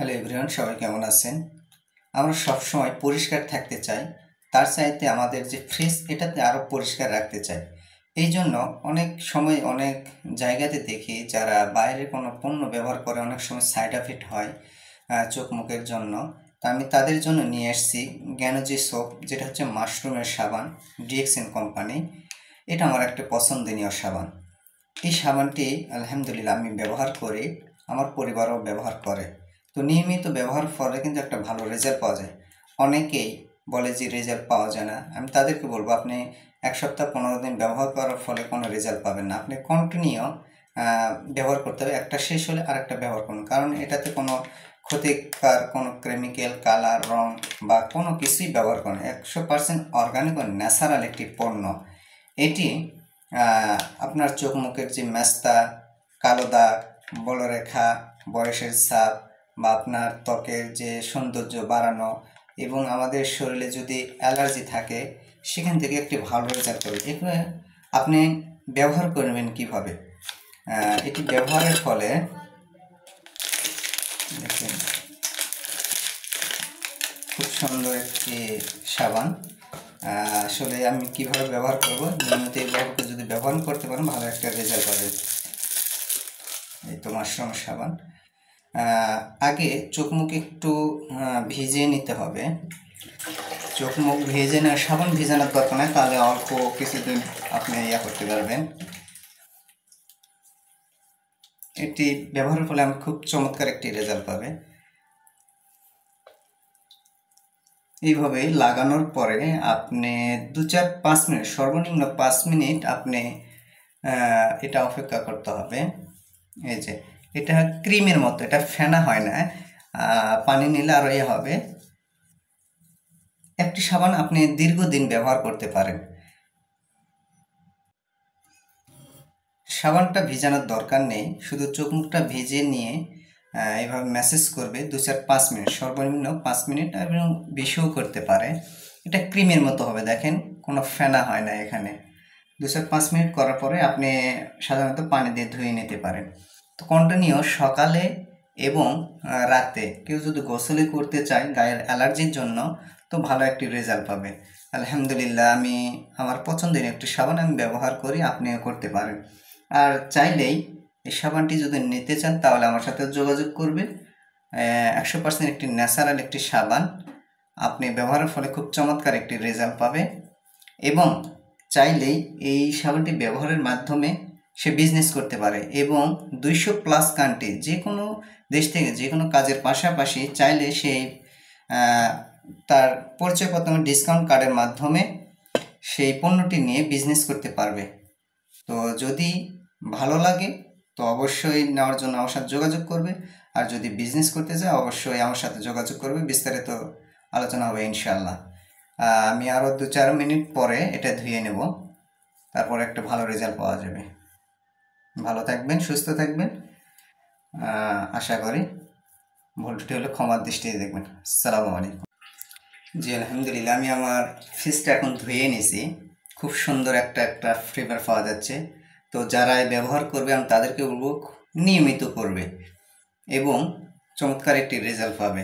Hello everyone, সবাই কেমন আছেন? আমরা সবসময় পরিষ্কার থাকতে চাই, তার চাইতে আমাদের যে ফ্রিজ এটাতে আরও পরিষ্কার রাখতে চাই। এই জন্য অনেক সময় অনেক জায়গাতে দেখি যারা বাইরে কোনো পণ্য ব্যবহার করে অনেক সময় সাইড এফেক্ট হয় চোখ মুখের জন্য। তা আমি তাদের জন্য নিয়ে এসেছি জ্ঞানজি সোপ, যেটা হচ্ছে মাশরুমের সাবান, ডিএক্সএন কোম্পানি। এটা আমার একটা পছন্দনীয় সাবান। এই সাবানটি আলহামদুলিল্লাহ আমি ব্যবহার করি, আমার পরিবারও ব্যবহার করে। তো নিয়মিত ব্যবহার ফলে কিন্তু একটা ভালো রেজাল্ট পাওয়া যায়। অনেকেই বলে যে রেজাল্ট পাওয়া যায় না, আমি তাদেরকে বলবো আপনি 1 সপ্তাহ 15 দিন ব্যবহার করার ফলে কোনো রেজাল্ট পাবেন না। আপনি কন্টিনিউ ব্যবহার করতে হবে, একটা শেষ হলে আরেকটা ব্যবহার করুন, কারণ এটাতে কোনো ক্ষতিকর কোনো কেমিক্যাল, কালার, রং বা কোনো কিছুই ব্যবহার করেন। 100% অর্গানিক ও ন্যাচারাল একটি পণ্য। এটি আপনার চোখ মুখের যে মেস্তা, কালো দাগ, বলরেখা, বয়সের ছাপ বা আপনার ত্বকের যে সৌন্দর্য বাড়ানো এবং আমাদের শরীরে যদি অ্যালার্জি থাকে সেখান থেকে একটি ভালো রেজাল্ট করবে। এখানে আপনি ব্যবহার করবেন কিভাবে? এটি ব্যবহারের ফলে দেখুন খুব সুন্দর একটি সাবান। আসলে আমি কিভাবে ব্যবহার করব, নিয়মিত এইভাবে যদি ব্যবহার করতে পারেন ভালো একটা রেজাল্ট পাবে। এই তো মাশরুম সাবান। আগে চোখ মুখ একটু ভিজিয়ে নিতে হবে। চোখ মুখ ভেজে না, সাবান ভিজানোর দরকার নেই, তাহলে অল্প কিছুদিন আপনি করতে পারবেন। এটি ব্যবহারের ফলে আমি খুব চমৎকার একটি রেজাল্ট পাবে। এইভাবে লাগানোর পরে আপনি 2-4-5 মিনিট, সর্বনিম্ন 5 মিনিট আপনি এটা অপেক্ষা করতে হবে। এই যে এটা ক্রিমের মতো, এটা ফেনা হয় না, পানি নিলে আরও হবে। একটি সাবান আপনি দীর্ঘদিন ব্যবহার করতে পারেন। সাবানটা ভিজানোর দরকার নেই, শুধু চোখ মুখটা ভিজিয়ে নিয়ে এইভাবে ম্যাসেজ করবে 2-4-5 মিনিট, সর্বনিম্ন 5 মিনিট, এবং বেশিও করতে পারে। এটা ক্রিমের মতো হবে, দেখেন কোনো ফেনা হয় না এখানে। 2-4-5 মিনিট করার পরে আপনি সাধারণত পানি দিয়ে ধুয়ে নিতে পারেন। তো কন্টিনিউ সকালে এবং রাতে কেউ যদি গোসলে করতে চায় গায়ের অ্যালার্জির জন্য, তো ভালো একটি রেজাল্ট পাবে। আলহামদুলিল্লাহ, আমি আমার পছন্দের একটি সাবান আমি ব্যবহার করি, আপনিও করতে পারেন। আর চাইলেই এই সাবানটি যদি নিতে চান তাহলে আমার সাথে যোগাযোগ করবে। 100% একটি ন্যাচারাল একটি সাবান, আপনি ব্যবহারের ফলে খুব চমৎকার একটি রেজাল্ট পাবে। এবং চাইলেই এই সাবানটি ব্যবহারের মাধ্যমে সে বিজনেস করতে পারে, এবং 200+ কান্ট্রি, যে কোনো দেশ থেকে যে কোনো কাজের পাশাপাশি চাইলে সেই তার পরিচয়পত্র ডিসকাউন্ট কার্ডের মাধ্যমে সেই পণ্যটি নিয়ে বিজনেস করতে পারবে। তো যদি ভালো লাগে তো অবশ্যই নেওয়ার জন্য আমার সাথে যোগাযোগ করবে, আর যদি বিজনেস করতে চায় অবশ্যই আমার সাথে যোগাযোগ করবে, বিস্তারিত আলোচনা হবে ইনশাআল্লাহ। আমি আরও 2-4 মিনিট পরে এটা ধুয়ে নেব, তারপর একটা ভালো রেজাল্ট পাওয়া যাবে। ভালো থাকবেন, সুস্থ থাকবেন, আশা করি। ভুল ত্রুটি হলে ক্ষমার দৃষ্টিতে দেখবেন। আসসালামু আলাইকুম। জি আলহামদুলিল্লাহ, আমি আমার ফিসটা এখন ধুয়ে নিয়েছি, খুব সুন্দর একটা ফ্লেভার পাওয়া যাচ্ছে। তো যারা ব্যবহার করবে আমি তাদেরকে বলবো নিয়মিত করবে এবং চমৎকার একটি রেজাল্ট পাবে।